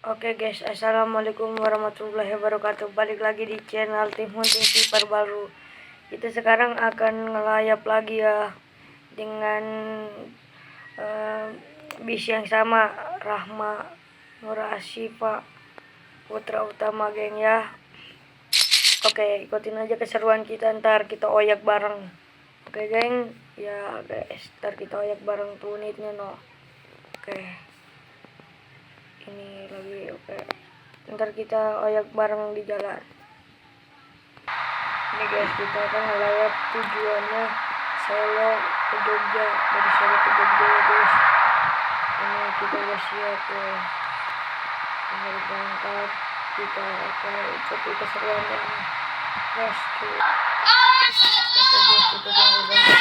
Oke guys, assalamualaikum warahmatullahi wabarakatuh. Balik lagi di channel Tim Hunting Keeper baru. Kita sekarang akan ngelayap lagi ya dengan bis yang sama, Rahma Nur Asifa Putra Utama geng ya. Oke, ikutin aja keseruan kita, ntar kita oyak bareng. Oke geng, ya guys, ntar kita oyak bareng 2 menitnya no. Oke, ini lagi oke. Ntar kita oyak bareng di jalan. Ini guys, kita akan ngelayap tujuannya Solo ke Jogja, dari Solo ke Jogja ya guys. Ini kita udah siap guys, hari berangkat. Kita akan ikuti keseruannya guys. Oke guys, kita udah berangkat.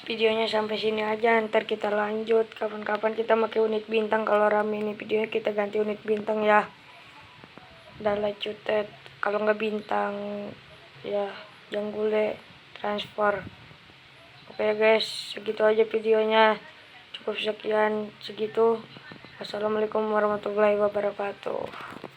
videonya sampai sini aja, ntar kita lanjut kapan-kapan kita pakai unit bintang. Kalau rame ini videonya kita ganti unit bintang ya. Udah cutet, kalau nggak bintang ya janggule transfer. Oke ya guys, segitu aja videonya, cukup sekian segitu. Assalamualaikum warahmatullahi wabarakatuh.